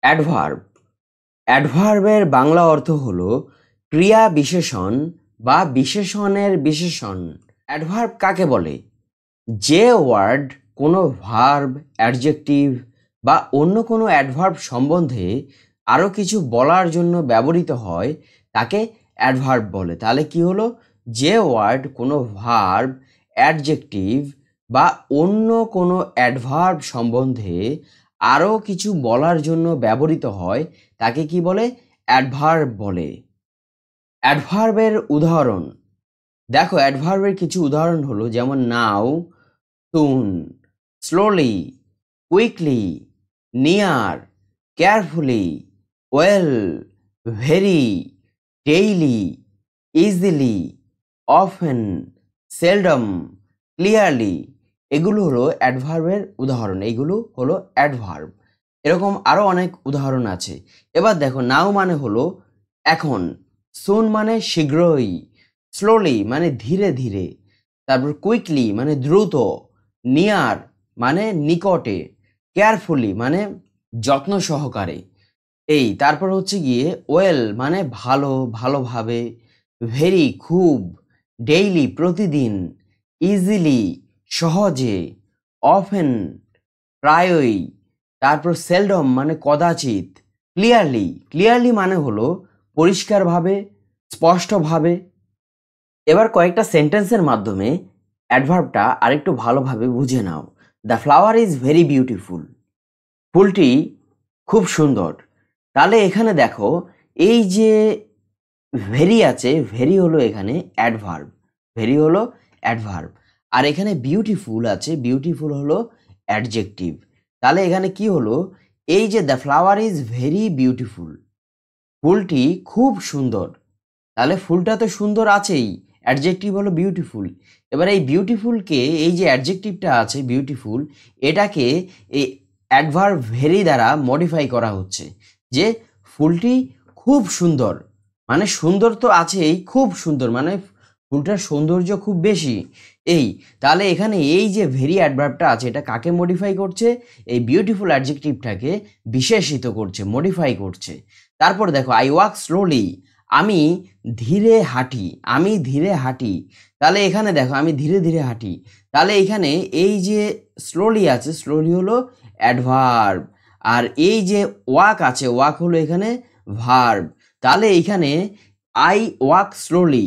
Adverb. অ্যাডভার্বের Bangla অর্থ হলো ক্রিয়া বিশেষণ বা বিশেষণের বিশেষণ। অ্যাডভার্ব কাকে বলে? যে ওয়ার্ড কোনো ভার্ব, অ্যাডজেক্টিভ বা অন্য কোনো অ্যাডভার্ব সম্বন্ধে আরও কিছু বলার জন্য ব্যবহৃত হয় তাকে অ্যাডভার্ব বলে। তাহলে কি হলো? যে ওয়ার্ড কোনো ভার্ব, অ্যাডজেক্টিভ বা অন্য কোনো অ্যাডভার্ব সম্বন্ধে আরও কিছু বলার জন্য ব্যবহৃত হয় তাকে কি বলে? অ্যাডভার্ব বলে। অ্যাডভার্বের উদাহরণ দেখো, অ্যাডভার্বের কিছু উদাহরণ হলো যেমন নাও, soon, slowly, quickly, near, carefully, well, very, daily, easily, often, seldom, clearly। এগুলো হলো অ্যাডভার্বের উদাহরণ। এইগুলো হলো অ্যাডভার্ব। এরকম আরও অনেক উদাহরণ আছে। এবার দেখো, নাও মানে হলো এখন, সুন মানে শীঘ্রই, স্লোলি মানে ধীরে ধীরে, তারপর কুইকলি মানে দ্রুত, নিয়ার মানে নিকটে, কেয়ারফুলি মানে যত্ন সহকারে। তারপর হচ্ছে গিয়ে ওয়েল মানে ভালো, ভালোভাবে, ভেরি খুব, ডেইলি প্রতিদিন, ইজিলি সহজে, অফেন প্রায়ই, তারপর সেলডম মানে কদাচিৎ, ক্লিয়ারলি, ক্লিয়ারলি মানে হলো পরিষ্কারভাবে, স্পষ্টভাবে। এবার কয়েকটা সেন্টেন্সের মাধ্যমে অ্যাডভার্বটা আরেকটু ভালোভাবে বুঝে নাও। The flower is very beautiful. ফুলটি খুব সুন্দর। তাহলে এখানে দেখো, এই যে ভেরি আছে, ভেরি হলো এখানে অ্যাডভার্ব, ভেরি হলো অ্যাডভার্ব। আর এখানে বিউটিফুল আছে, বিউটিফুল হলো অ্যাডজেক্টিভ। তাহলে এখানে কি হলো? এই যে the flower is very beautiful, ফুলটি খুব সুন্দর। তাহলে ফুলটা তো সুন্দর আছেই, অ্যাডজেক্টিভ হলো বিউটিফুল। এবার এই বিউটিফুলকে, এই যে অ্যাডজেক্টিভটা আছে বিউটিফুল, এটাকে এই অ্যাডভার্ব ভেরি দ্বারা মডিফাই করা হচ্ছে, যে ফুলটি খুব সুন্দর, মানে সুন্দর তো আছেই, খুব সুন্দর মানে ফুলটার সৌন্দর্য খুব বেশি। তাহলে এখানে এই যে ভেরি অ্যাডভার্বটা আছে, এটা কাকে মডিফাই করছে? এই বিউটিফুল অ্যাডজেক্টিভটাকে বিশেষিত করছে, মডিফাই করছে। তারপর দেখো, আই ওয়াক স্লোলি, আমি ধীরে হাঁটি, আমি ধীরে হাঁটি। তাহলে এখানে দেখো, আমি ধীরে ধীরে হাঁটি। তাহলে এখানে এই যে স্লোলি আছে, স্লোলি হলো অ্যাডভার্ব, আর এই যে ওয়াক আছে, ওয়াক হলো এখানে ভার্ব। তাহলে এখানে আই ওয়াক স্লোলি,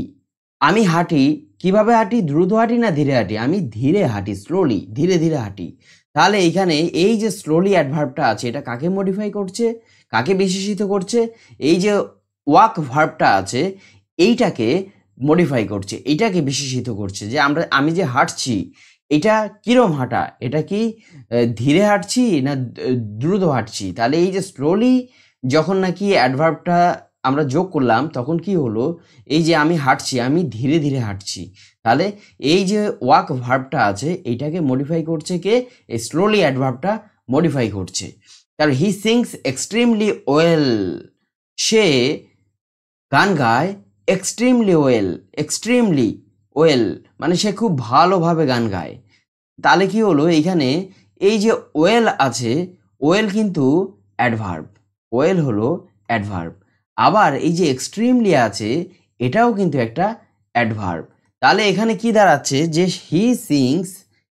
আমি হাঁটি, কিভাবে হাঁটি? দ্রুত হাঁটি না ধীরে হাঁটি? আমি ধীরে হাঁটি, স্লোলি, ধীরে ধীরে হাঁটি। তাহলে এখানে এই যে স্লোলি অ্যাডভার্বটা আছে, এটা কাকে মডিফাই করছে, কাকে বিশেষিত করছে? এই যে ওয়াক ভার্বটা আছে, এইটাকে মডিফাই করছে, এইটাকে বিশেষিত করছে, যে আমি যে হাঁটছি, এটা কিরম হাঁটা? এটা কি ধীরে হাঁটছি না দ্রুত হাঁটছি? তাহলে এই যে স্লোলি যখন নাকি অ্যাডভার্বটা আমরা যোগ করলাম, তখন কি হলো? এই যে আমি হাঁটছি, আমি ধীরে ধীরে হাঁটছি। তাহলে এই যে ওয়াক ভার্বটা আছে, এইটাকে মডিফাই করছে কে? এই স্লোলি অ্যাডভার্বটা মডিফাই করছে। তাহলে হি সিংস এক্সট্রিমলি ওয়েল, সে গান গায় এক্সট্রিমলি ওয়েল, এক্সট্রিমলি ওয়েল মানে সে খুব ভালোভাবে গান গায়। তাহলে কি হলো? এইখানে এই যে ওয়েল আছে, ওয়েল কিন্তু অ্যাডভার্ব, ওয়েল হলো অ্যাডভার্ব। আবার এই যে এক্সট্রিমলি আছে, এটাও কিন্তু একটা অ্যাডভার্ব। তাহলে এখানে কি দাঁড়াচ্ছে? যে হি সিংস,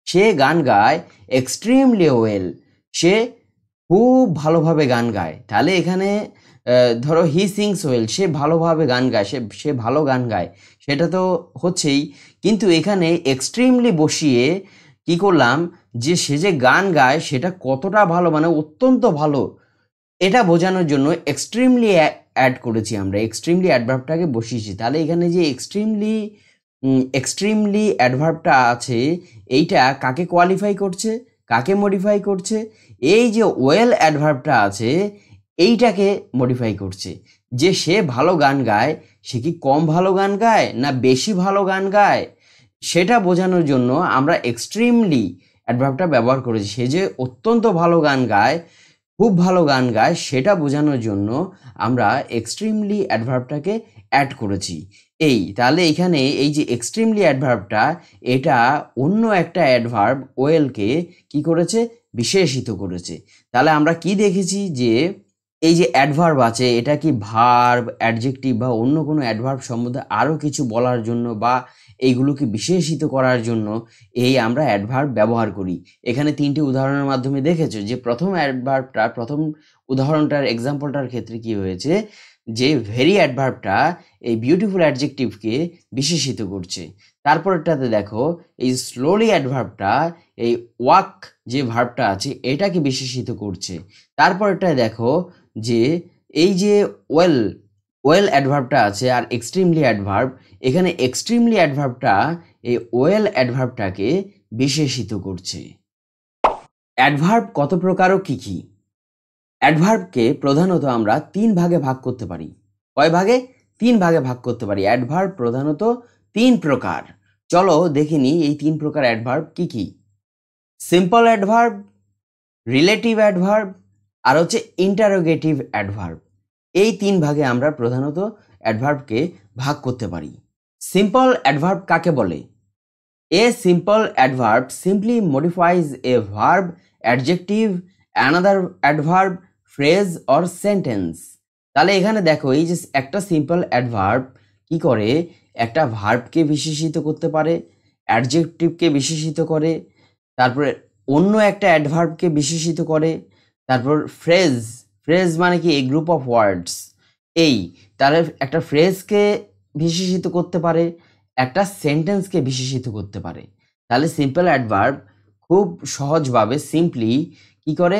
সে গান গায়, এক্সট্রিমলি ওয়েল, সে খুব ভালোভাবে গান গায়। তাহলে এখানে ধরো হি সিংস ওয়েল, সে ভালোভাবে গান গায়, সে ভালো গান গায়, সেটা তো হচ্ছেই। কিন্তু এখানে এক্সট্রিমলি বসিয়ে কি করলাম? যে সে যে গান গায় সেটা কতটা ভালো, মানে অত্যন্ত ভালো, এটা বোঝানোর জন্য এক্সট্রিমলি অ্যাড করেছি আমরা, এক্সট্রিমলি অ্যাডভার্বটাকে বসিয়েছি। তাহলে এখানে যে এক্সট্রিমলি অ্যাডভার্বটা আছে, এইটা কাকে কোয়ালিফাই করছে, কাকে মডিফাই করছে? এই যে ওয়েল অ্যাডভার্বটা আছে, এইটাকে মডিফাই করছে, যে সে ভালো গান গায়, সে কি কম ভালো গান গায় না বেশি ভালো গান গায়, সেটা বোঝানোর জন্য আমরা এক্সট্রিমলি অ্যাডভার্বটা ব্যবহার করেছি। সে যে অত্যন্ত ভালো গান গায়, খুব ভালো গান গায়, সেটা বোঝানোর জন্য আমরা এক্সট্রিমলি অ্যাডভার্বটাকে অ্যাড করেছি। তাহলে এখানে এই যে এক্সট্রিমলি অ্যাডভার্বটা, এটা অন্য একটা অ্যাডভার্ব ওয়েলকে কি করেছে? বিশেষিত করেছে। তাহলে আমরা কি দেখেছি? যে এই যে অ্যাডভার্ব আছে, এটা কি ভার্ব, অ্যাডজেক্টিভ বা অন্য কোনো অ্যাডভার্ব সম্বন্ধে আরও কিছু বলার জন্য বা এইগুলোকে বিশেষিত করার জন্য এই আমরা অ্যাডভার্ব ব্যবহার করি। এখানে 3টি উদাহরণের মাধ্যমে দেখেছো যে প্রথম অ্যাডভার্বটা, প্রথম উদাহরণটার এক্সাম্পলটার ক্ষেত্রে কি হয়েছে, যে ভেরি অ্যাডভার্বটা এই বিউটিফুল অ্যাডজেক্টিভকে বিশেষিত করছে। তারপরটাতে দেখো এই স্লোলি অ্যাডভার্বটা এই ওয়াক যে ভার্বটা আছে এটাকে বিশেষিত করছে। তারপরটায় দেখো যে এই যে ওয়েল ওয়েল অ্যাডভার্বটা আছে আর এক্সট্রিমলি অ্যাডভার্ব, এখানে এক্সট্রিমলি অ্যাডভার্বটা এই ওয়েল অ্যাডভার্বটাকে বিশেষিত করছে। অ্যাডভার্ব কত প্রকার ও কি কি? অ্যাডভার্বকে প্রধানত আমরা 3 ভাগে ভাগ করতে পারি। কয় ভাগে? 3 ভাগে ভাগ করতে পারি। অ্যাডভার্ব প্রধানত 3 প্রকার। চলো দেখে নিই এই 3 প্রকার অ্যাডভার্ব কি কি। সিম্পল অ্যাডভার্ব, রিলেটিভ অ্যাডভার্ব আর হচ্ছে ইন্টারোগেটিভ অ্যাডভার্ব। এই 3 ভাগে আমরা প্রধানত অ্যাডভার্বকে ভাগ করতে পারি। সিম্পল অ্যাডভার্ব কাকে বলে? A simple adverb simply modifies a verb, adjective, another adverb, phrase or sentence. তাহলে এখানে দেখো এই যে একটা সিম্পল অ্যাডভার্ব কি করে, একটা ভার্বকে বিশেষিত করতে পারে, অ্যাডজেক্টিভকে বিশেষিত করে, তারপরে অন্য একটা অ্যাডভার্বকে বিশেষিত করে, তারপর ফ্রেজ, ফ্রেজ মানে কি? এ গ্রুপ অফ ওয়ার্ডস। এই তাহলে একটা ফ্রেজকে বিশেষিত করতে পারে, একটা সেন্টেন্সকে বিশেষিত করতে পারে। তাহলে সিম্পল অ্যাডভার্ব খুব সহজভাবে সিম্পলি কি করে,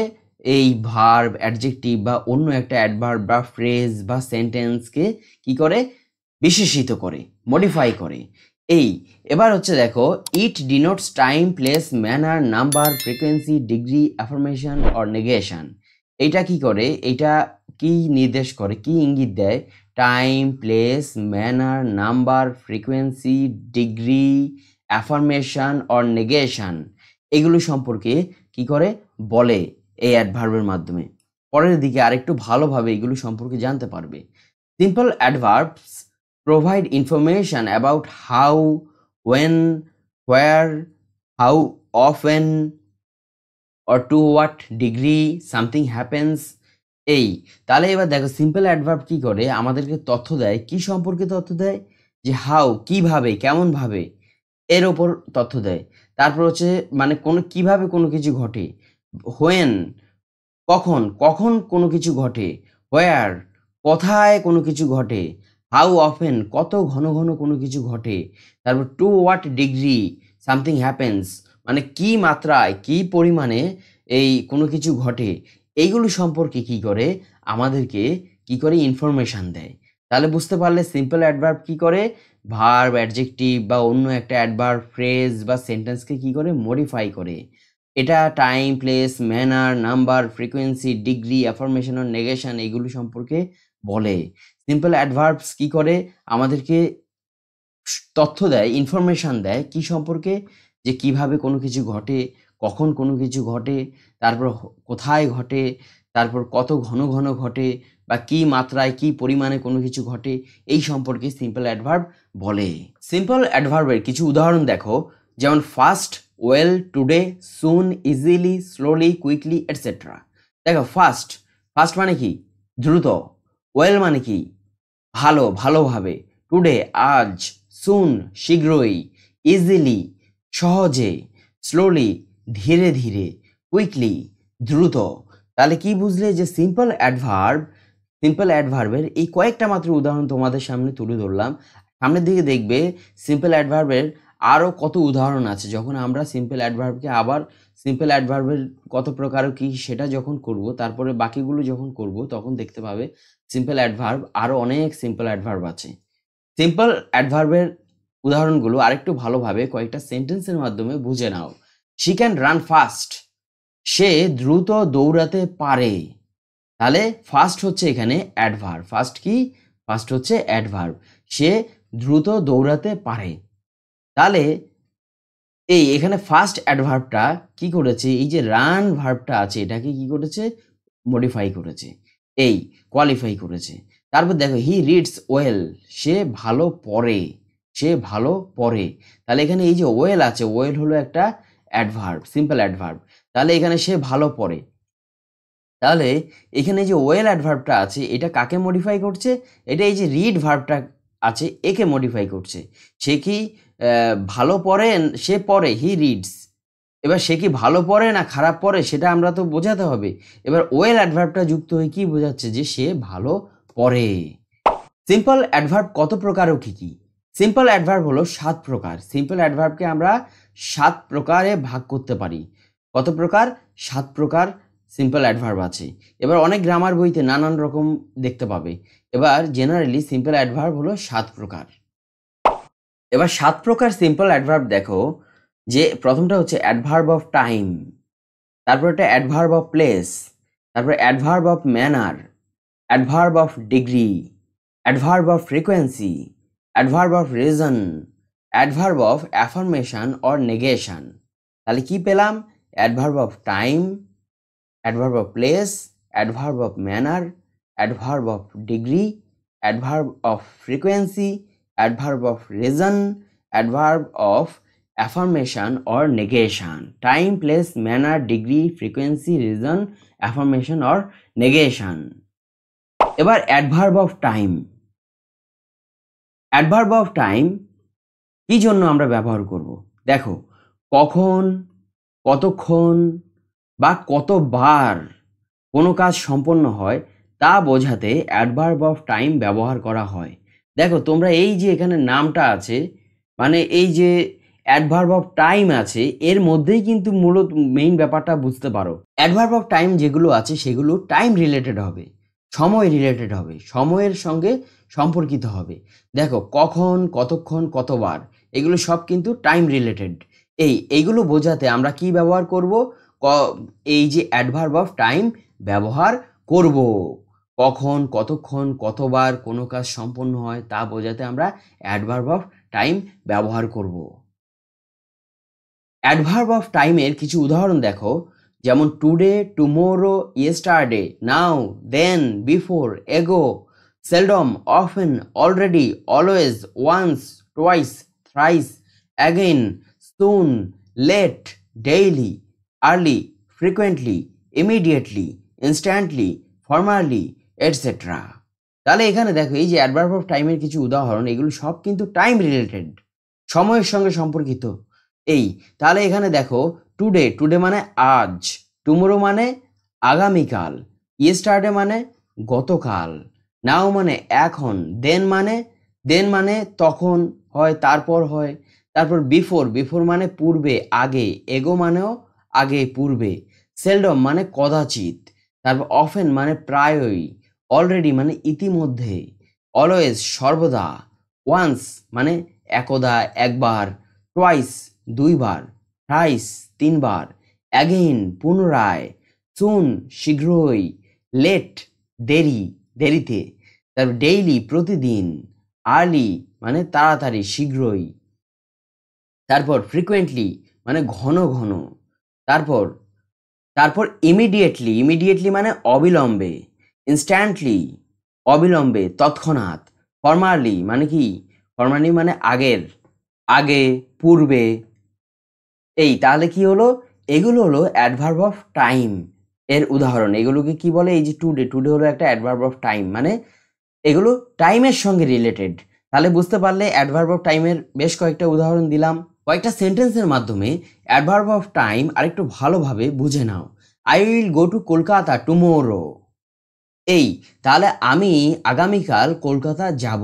এই ভার্ব, অ্যাডজেক্টিভ বা অন্য একটা অ্যাডভার্ব বা ফ্রেজ বা সেন্টেন্সকে কি করে, বিশেষিত করে, মডিফাই করে। এই এবার হচ্ছে দেখো, it denotes time, place, manner, number, frequency, degree, affirmation or negation. এইটা কি করে, এইটা কি নির্দেশ করে, কি ইঙ্গিত দেয়? Time, place, manner, number, frequency, degree, affirmation or negation, এগুলো সম্পর্কে কি করে বলে এই অ্যাডভার্বের মাধ্যমে। পরের দিকে আরেকটু ভালোভাবে এগুলো সম্পর্কে জানতে পারবে। Simple adverbs provide information about how, when, where, how often or to what degree something happens. এই তাহলে এবার দেখো সিম্পল অ্যাডভার্ব কি করে, আমাদেরকে তথ্য দেয়। কি সম্পর্কে তথ্য দেয়? যে হাউ, কিভাবে, কেমন ভাবে, এর ওপর তথ্য দেয়। তারপর হচ্ছে মানে কোনো কিভাবে কোনো কিছু ঘটে, হোয়েন কখন, কখন কোনো কিছু ঘটে, হোয়ার কোথায় কোনো কিছু ঘটে, হাউ অফেন কত ঘন ঘন কোনো কিছু ঘটে, তারপর to what degree something happens মানে কি মাত্রায়, কি পরিমাণে এই কোনো কিছু ঘটে। এইগুলো সম্পর্কে কি করে আমাদেরকে কি করে ইনফরমেশন দেয়। তাহলে বুঝতে পারলে সিম্পল অ্যাডভার্ব কি করে, ভার্ব, অ্যাডজেক্টিভ বা অন্য একটা অ্যাডভার্ব, ফ্রেজ বা সেন্টেন্সকে কি করে মডিফাই করে। এটা time, place, manner, number, frequency, degree, affirmation আর নেগেশন এগুলো সম্পর্কে বলে। সিম্পল অ্যাডভার্বস কি করে আমাদেরকে তথ্য দেয়, ইনফরমেশন দেয় কি সম্পর্কে, যে কিভাবে কোনো কিছু ঘটে, কখন কোনো কিছু ঘটে, তারপর কোথায় ঘটে, তারপর কত ঘন ঘন ঘটে বা কি মাত্রায় কি পরিমাণে কোনো কিছু ঘটে, এই সম্পর্কে সিম্পল অ্যাডভার্ব বলে। সিম্পল অ্যাডভার্বের কিছু উদাহরণ দেখো, যেমন ফাস্ট, ওয়েল, টুডে, সুন, ইজিলি, স্লোলি, কুইকলি এটসেট্রা। দেখো ফাস্ট, ফাস্ট মানে কি? দ্রুত। ওয়েল মানে কি? ভালো, ভালোভাবে। টুডে আজ, সুন শীঘ্রই, ইজিলি সহজে, স্লোলি ধীরে ধীরে, কুইকলি দ্রুত। তাহলে কি বুঝলে যে সিম্পল অ্যাডভার্ব, সিম্পল অ্যাডভার্বের এই কয়েকটা মাত্র উদাহরণ তোমাদের সামনে তুলে ধরলাম। সামনের দিকে দেখবে সিম্পল অ্যাডভার্বের আরও কত উদাহরণ আছে। যখন আমরা সিম্পল অ্যাডভার্বকে আবার সিম্পল অ্যাডভার্বের কত প্রকার কি সেটা যখন করব, তারপরে বাকিগুলো যখন করব, তখন দেখতে পাবে সিম্পল অ্যাডভার্ব আরও অনেক সিম্পল অ্যাডভার্ব আছে। সিম্পল অ্যাডভার্বের উদাহরণগুলো আরেকটু ভালোভাবে কয়েকটা সেন্টেন্সের মাধ্যমে বুঝে নাও। শি ক্যান রান ফাস্ট, সে দ্রুত দৌড়াতে পারে। তাহলে ফাস্ট হচ্ছে এখানে অ্যাডভার্ব। ফাস্ট কি? ফাস্ট হচ্ছে অ্যাডভার্ব। সে দ্রুত দৌড়াতে পারে। তাহলে এই এখানে ফার্স্ট অ্যাডভার্বটা কি করেছে, এই যে রান ভার্বটা আছে এটাকে কি করেছে, মডিফাই করেছে, এই কোয়ালিফাই করেছে। তারপর দেখো হি রিডস ওয়েল, সে ভালো পড়ে, সে ভালো পড়ে। তাহলে এখানে এই যে ওয়েল আছে, ওয়েল হলো একটা অ্যাডভার্ব, সিম্পল অ্যাডভার্ব। তাহলে এখানে সে ভালো পড়ে। তাহলে এখানে যে ওয়েল অ্যাডভার্বটা আছে এটা কাকে মডিফাই করছে? এটা এই যে রিড ভার্বটা আছে একে মডিফাই করছে। সে কি ভালো পড়ে? সে পড়ে, হি রিডস। এবার সে কি ভালো পড়ে না খারাপ পড়ে সেটা আমরা তো বোঝাতে হবে। এবার ওয়েল অ্যাডভার্বটা যুক্ত হয়ে কি বোঝাচ্ছে? যে সে ভালো পড়ে। সিম্পল অ্যাডভার্ব কত প্রকার ও কি? সিম্পল অ্যাডভার্ব হলো 7 প্রকার। সিম্পল অ্যাডভার্বকে আমরা 7 প্রকারে ভাগ করতে পারি। কত প্রকার? 7 প্রকার সিম্পল অ্যাডভার্ব আছে। এবার অনেক গ্রামার বইতে নানান রকম দেখতে পাবে। এবার জেনারেলি সিম্পল অ্যাডভার্ব হলো 7 প্রকার। এবার 7 প্রকার সিম্পল অ্যাডভার্ব দেখো, যে প্রথমটা হচ্ছে অ্যাডভার্ব অফ টাইম, তারপর একটা অ্যাডভার্ব অফ প্লেস, তারপর adverb of manner, adverb of degree, adverb of frequency, adverb of reason, adverb of affirmation or negation. তাহলে কি পেলাম? Adverb of time, adverb of place, adverb of manner, adverb of degree, adverb of frequency, adverb of reason, adverb of affirmation or negation. Time, place, manner, degree, frequency, reason, affirmation or negation. এবার adverb of time. Adverb of time কি জন্য আমরা ব্যবহার করব? দেখো, কখন, কতক্ষণ বা কতবার কোনো কাজ সম্পন্ন হয় তা বোঝাতে অ্যাডভার্ব অফ টাইম ব্যবহার করা হয়। দেখো তোমরা এই যে এখানে নামটা আছে, মানে এই যে অ্যাডভার্ব অফ টাইম আছে, এর মধ্যেই কিন্তু মূলত মেইন ব্যাপারটা বুঝতে পারো। অ্যাডভার্ব অফ টাইম যেগুলো আছে সেগুলো টাইম রিলেটেড হবে, সময় রিলেটেড হবে, সময়ের সঙ্গে সম্পর্কিত হবে। দেখো, কখন, কতক্ষণ, কতবার, এগুলো সব কিন্তু টাইম রিলেটেড। এইগুলো বোঝাতে আমরা কি ব্যবহার করব? এই যে অ্যাডভার্ব অফ টাইম ব্যবহার করব। কখন, কতক্ষণ, কতবার কোনো কাজ সম্পন্ন হয় তা বোঝাতে আমরা অ্যাডভার্ব অফ টাইম ব্যবহার করব। অ্যাডভার্ব অফ টাইমের কিছু উদাহরণ দেখো, যেমন today, tomorrow, yesterday, now, then, before, ago, seldom, often, already, always, once, twice, thrice, again, soon, late, daily, early, frequently, immediately, instantly, formally, etcetera. তাহলে এখানে দেখো এই যে অ্যাডভার্ব অফ টাইমের কিছু উদাহরণ, এগুলো সব কিন্তু টাইম রিলেটেড, সময়ের সঙ্গে সম্পর্কিত। তাহলে এখানে দেখো, টুডে, টুডে মানে আজ, টুমোরো মানে আগামীকাল, ইয়েস্টারডে মানে গতকাল, নাও মানে এখন, দেন মানে তখন হয়, তারপর হয়, তারপর বিফোর, বিফোর মানে পূর্বে, আগে, এগো মানেও আগে, পূর্বে, সেলডম মানে কদাচিৎ, তারপর অফেন মানে প্রায়ই, অলরেডি মানে ইতিমধ্যে, অলওয়েজ সর্বদা, ওয়ান্স মানে একদা, একবার, টোয়াইস দুইবার, থ্রাইস তিনবার, অ্যাগেইন পুনরায়, সুন শীঘ্রই, লেট দেরি, দেরিতে, তারপর ডেইলি প্রতিদিন, আর্লি মানে তাড়াতাড়ি, শীঘ্রই, তারপর ফ্রিকুয়েন্টলি মানে ঘন ঘন, তারপর তারপর ইমিডিয়েটলি, ইমিডিয়েটলি মানে অবিলম্বে, ইনস্ট্যান্টলি অবিলম্বে, তৎক্ষণাৎ, ফর্মালি মানে কি? ফর্মালি মানে আগের, আগে, পূর্বে। তাহলে কি হলো? এগুলো হলো অ্যাডভার্ব অফ টাইম এর উদাহরণ। এগুলোকে কি বলে? এই যে টুডে, টুডে হলো একটা অ্যাডভার্ব অফ টাইম, মানে এগুলো টাইমের সঙ্গে রিলেটেড। তাহলে বুঝতে পারলে অ্যাডভার্ব অফ টাইমের বেশ কয়েকটা উদাহরণ দিলাম। কয়েকটা সেন্টেন্সের মাধ্যমে অ্যাডভার্ব অফ টাইম আরেকটু ভালোভাবে বুঝে নাও। I will go to Kolkata tomorrow. তাহলে আমি আগামীকাল কলকাতা যাব।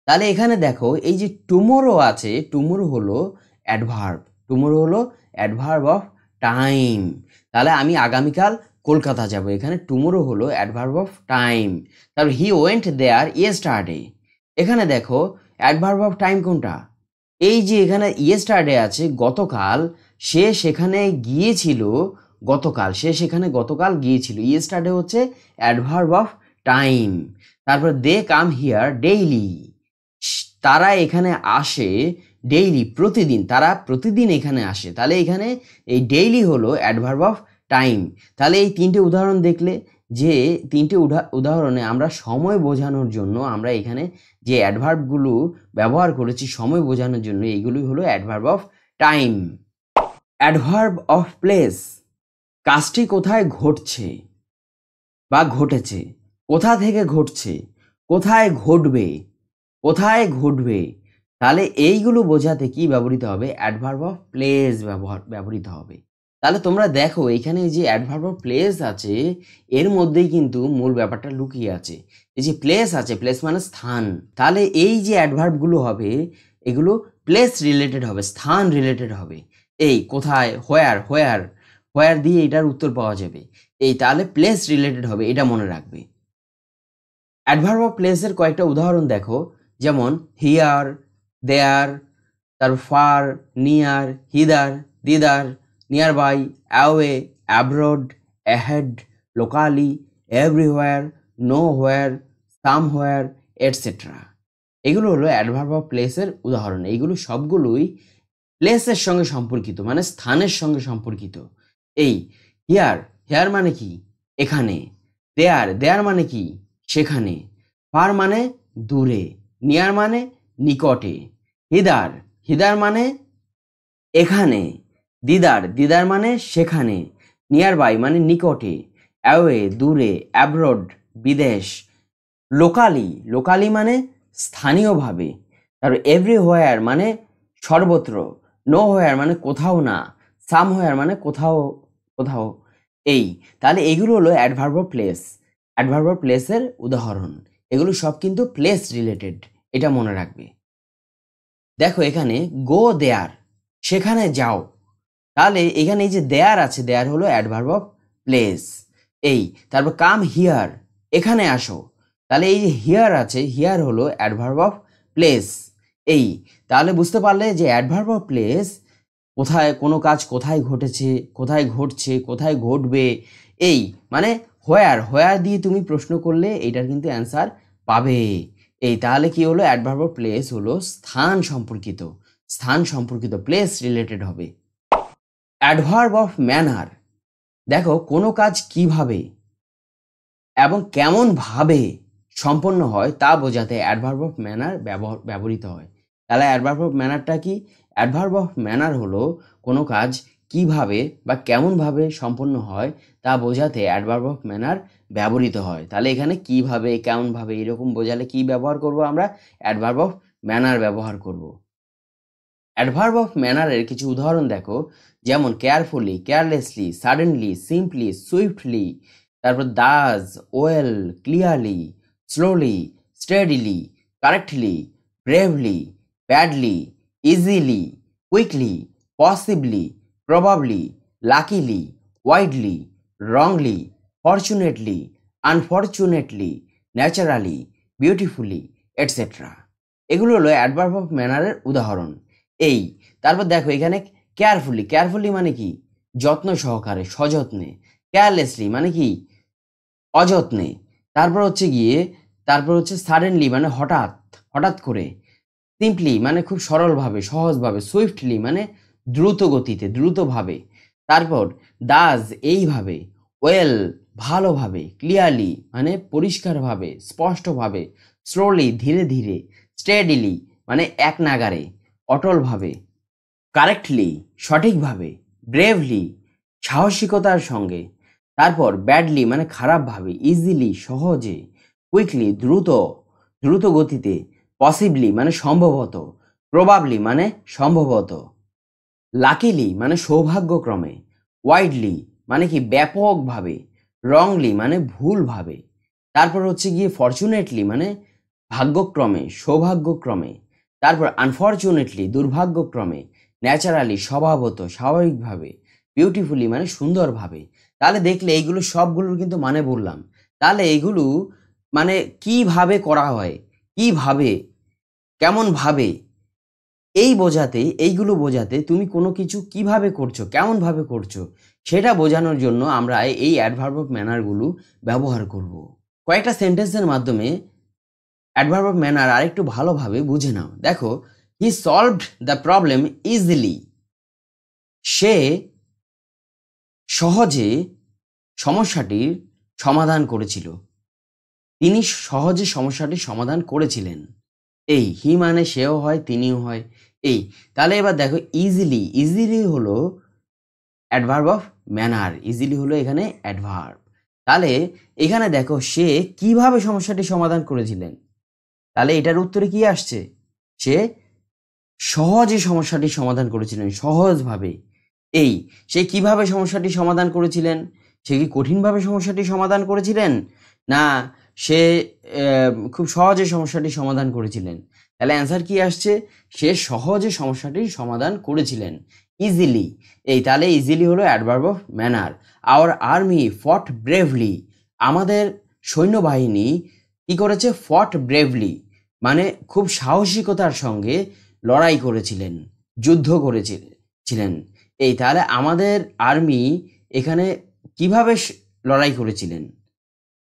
তাহলে এখানে দেখো এই যে টুমোরো আছে, টুমোরো হলো অ্যাডভার্ব, টুমোরো হলো অ্যাডভার্ব অফ টাইম। তাহলে আমি আগামীকাল কলকাতা যাব, এখানে টুমোরো হলো অ্যাডভার্ব অফ টাইম। তারপর হি ওয়েন্ট দেয়ার ইয়েস্টারডে, এখানে দেখো অ্যাডভার্ব অফ টাইম কোনটা? এই যে এখানে ইয়েস্টারডে আছে, গতকাল, সে সেখানে গিয়েছিল গতকাল, সে সেখানে গতকাল গিয়েছিল। ইয়েস্টারডে হচ্ছে অ্যাডভার্ব অফ টাইম। তারপর দে কাম হিয়ার ডেইলি, তারা এখানে আসে ডেইলি, প্রতিদিন, তারা প্রতিদিন এখানে আসে। তাহলে এখানে এই ডেইলি হলো অ্যাডভার্ব অফ টাইম। তাহলে এই তিনটে উদাহরণ দেখলে যে তিনটে উদাহরণে আমরা সময় বোঝানোর জন্য আমরা এখানে যে অ্যাডভার্বগুলো ব্যবহার করেছি সময় বোঝানোর জন্য, এইগুলোই হলো adverb of time. Adverb of place, কাজটি কোথায় ঘটছে, বা ঘটেছে, কোথা থেকে ঘটছে, কোথায় ঘটবে, কোথায় ঘটবে, তাহলে এইগুলো বোঝাতে কি ব্যবহৃত হবে? অ্যাডভার্ব অফ প্লেস ব্যবহৃত হবে। তাহলে তোমরা দেখো এখানে যে অ্যাডভার্ব অফ প্লেস আছে এর মধ্যেই কিন্তু মূল ব্যাপারটা লুকিয়ে আছে। এই যে প্লেস আছে, প্লেস মানে স্থান, তাহলে এই যে অ্যাডভার্বগুলো হবে এগুলো প্লেস রিলেটেড হবে, স্থান রিলেটেড হবে। এই কোথায়, হোয়ার, হোয়ার, হোয়ার দিয়ে এটার উত্তর পাওয়া যাবে। এই তাহলে প্লেস রিলেটেড হবে, এটা মনে রাখবে। অ্যাডভার্ব অফ প্লেসের কয়েকটা উদাহরণ দেখো, যেমন হিয়ার, দেয়ার, তারপর far, near, hither, thither, nearby, away, abroad, ahead, locally, everywhere, nowhere, somewhere, etcetera. এগুলো হলো অ্যাডভার্ব অফ প্লেসের উদাহরণ। এইগুলো সবগুলোই প্লেসের সঙ্গে সম্পর্কিত, মানে স্থানের সঙ্গে সম্পর্কিত। এই হিয়ার, হিয়ার মানে কি? এখানে। দেয়ার, দেয়ার মানে কি? সেখানে। ফার মানে দূরে। নিয়ার মানে নিকটে। হিদার, হিদার মানে এখানে। দিদার, দিদার মানে সেখানে। নিয়ার বাই মানে নিকটে। অ্যাওয়ে দূরে। অ্যাব্রোড বিদেশ। লোকালি, লোকালি মানে স্থানীয়ভাবে। তারপর এভরিহোয়ার মানে সর্বত্র। নো হোয়ার মানে কোথাও না। সাম হোয়ার মানে কোথাও কোথাও। এই তাহলে এগুলো হলো adverb of place. Adverb of প্লেসের উদাহরণ। এগুলো সব কিন্তু প্লেস রিলেটেড, এটা মনে রাখবে। দেখো এখানে গো দেয়ার, সেখানে যাও। তাহলে এখানে এই যে দেয়ার আছে, দেয়ার হলো অ্যাডভার্ব অফ প্লেস। এই তারপর কাম হিয়ার, এখানে আসো। তাহলে এই যে হিয়ার আছে, হিয়ার হলো অ্যাডভার্ব অফ প্লেস। এই তাহলে বুঝতে পারলে যে অ্যাডভার্ব অফ প্লেস কোথায়, কোনো কাজ কোথায় ঘটেছে, কোথায় ঘটছে, কোথায় ঘটবে। এই মানে হোয়ার, হোয়ার দিয়ে তুমি প্রশ্ন করলে এটার কিন্তু অ্যান্সার পাবে। এই তাহলে কি হলো? অ্যাডভার্ব অফ প্লেস হলো স্থান সম্পর্কিত, স্থান সম্পর্কিত, প্লেস রিলেটেড হবে। অ্যাডভার্ব অফ ম্যানার, দেখো কোনো কাজ কিভাবে এবং কেমন ভাবে সম্পন্ন হয় তা বোঝাতে অ্যাডভার্ব অফ ম্যানার ব্যবহৃত হয়। তাহলে অ্যাডভার্ব অফ ম্যানারটা কি? অ্যাডভার্ব অফ ম্যানার হলো কোনো কাজ কিভাবে বা কেমনভাবে সম্পন্ন হয় তা বোঝাতে অ্যাডভার্ব অফ ম্যানার ব্যবহৃত হয়। তাহলে এখানে কিভাবে, কেমনভাবে এরকম বোঝালে কি ব্যবহার করব আমরা? অ্যাডভার্ব অফ ম্যানার ব্যবহার করব। অ্যাডভার্ব অফ ম্যানারের কিছু উদাহরণ দেখো, যেমন carefully, carelessly, suddenly, simply, swiftly, তারপর thus, well, clearly, slowly, steadily, correctly, bravely, badly, easily, quickly, possibly, probably, luckily, widely, wrongly, fortunately, unfortunately, naturally, beautifully, etcetera. এগুলো হলো অ্যাডভার্ব অফ ম্যানারের উদাহরণ। এই তারপর দেখো এখানে কেয়ারফুলি, কেয়ারফুলি মানে কি? যত্ন সহকারে, সযত্নে। কেয়ারলেসলি মানে কি? অযত্নে। তারপর হচ্ছে সাডেনলি মানে হঠাৎ, হঠাৎ করে। সিম্পলি মানে খুব সরলভাবে, সহজভাবে। সুইফটলি মানে দ্রুত গতিতে, দ্রুতভাবে। তারপর ডাজ এইভাবে। ওয়েল ভালোভাবে। ক্লিয়ারলি মানে পরিষ্কারভাবে, স্পষ্টভাবে। স্লোলি ধীরে ধীরে। স্টেডিলি মানে এক নাগাড়ে, অটলভাবে। কারেক্টলি সঠিকভাবে। ব্রেভলি সাহসিকতার সঙ্গে। তারপর ব্যাডলি মানে খারাপভাবে। ইজিলি সহজে। কুইকলি দ্রুত, দ্রুত গতিতে। পসিবলি মানে সম্ভবত। প্রবাবলি মানে সম্ভবত। লাকিলি মানে সৌভাগ্যক্রমে। ওয়াইডলি মানে কি? ব্যাপকভাবে। রংলি মানে ভুলভাবে। তারপর হচ্ছে গিয়ে ফরচুনেটলি মানে ভাগ্যক্রমে, সৌভাগ্যক্রমে। তারপর আনফরচুনেটলি দুর্ভাগ্যক্রমে। ন্যাচারালি স্বভাবত, স্বাভাবিকভাবে। বিউটিফুলি মানে সুন্দরভাবে। তাহলে দেখলে এইগুলো সবগুলোর কিন্তু মানে বললাম। তাহলে এইগুলো মানে কিভাবে করা হয়, কিভাবে, কেমনভাবে, এইগুলো বোঝাতে তুমি কোনো কিছু কিভাবে করছো, কেমনভাবে করছো সেটা বোঝানোর জন্য আমরা এই অ্যাডভার্ব অফ ম্যানারগুলো ব্যবহার করব। কয়েকটা সেন্টেন্সের মাধ্যমে অ্যাডভার্ব অফ ম্যানার আরেকটু ভালোভাবে বুঝে নাও। দেখো, হি সলভড দ্য প্রবলেম ইজিলি, সে সহজে সমস্যাটির সমাধান করেছিল। তিনি সহজে সমস্যাটির সমাধান করেছিলেন। এই হি মানে সেও হয়, তিনিও হয়। এই তাহলে এবার দেখো ইজিলি, ইজিলি হলো অ্যাডভার্ব অফ ম্যানার। ইজিলি হলো এখানে অ্যাডভার্ব। তাহলে এখানে দেখো সে কিভাবে সমস্যাটি সমাধান করেছিলেন, তাহলে এটার উত্তরে কি আসছে, সে সহজে সমস্যাটি সমাধান করেছিলেন, সহজভাবে। সে কিভাবে সমস্যাটি সমাধান করেছিলেন, সে কি কঠিনভাবে সমস্যাটি সমাধান করেছিলেন, না সে খুব সহজে সমস্যাটি সমাধান করেছিলেন? তাহলে অ্যান্সার কি আসছে, সে সহজে সমস্যাটি সমাধান করেছিলেন, ইজিলি। তাহলে ইজিলি হলো adverb of manner. Hour army ফট ব্রেভলি, আমাদের সৈন্যবাহিনী কি করেছে, ফট ব্রেভলি মানে খুব সাহসিকতার সঙ্গে লড়াই করেছিলেন, যুদ্ধ করেছিলেন। তাহলে আমাদের আর্মি এখানে কিভাবে লড়াই করেছিলেন,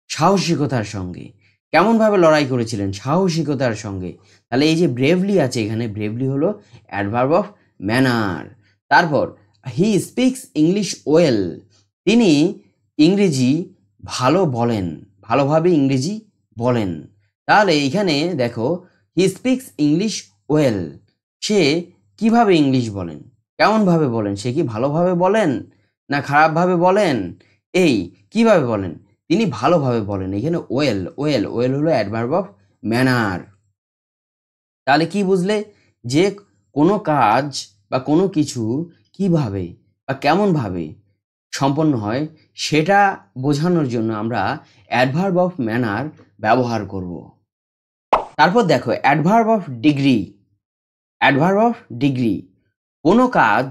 সাহসিকতার সঙ্গে। কেমনভাবে লড়াই করেছিলেন, সাহসিকতার সঙ্গে। তাহলে এই যে ব্রেভলি আছে এখানে, ব্রেভলি হলো অ্যাডভার্ব অফ ম্যানার। তারপর হি স্পিক্স ইংলিশ ওয়েল, তিনি ইংরেজি ভালো বলেন, ভালোভাবে ইংরেজি বলেন। তাহলে এখানে দেখো হি স্পিক্স ইংলিশ ওয়েল, সে কিভাবে ইংলিশ বলেন, কেমনভাবে বলেন, সে কি ভালোভাবে বলেন না খারাপভাবে বলেন, কিভাবে বলেন, তিনি ভালোভাবে বলেন। এখানে ওয়েল ওয়েল ওয়েল হলো অ্যাডভার্ব অফ ম্যানার। তাহলে কি বুঝলে, যে কোনো কাজ বা কোনো কিছু কিভাবে বা কেমনভাবে সম্পন্ন হয় সেটা বোঝানোর জন্য আমরা অ্যাডভার্ব অফ ম্যানার ব্যবহার করব। তারপর দেখো adverb of degree. Adverb of degree, কোনো কাজ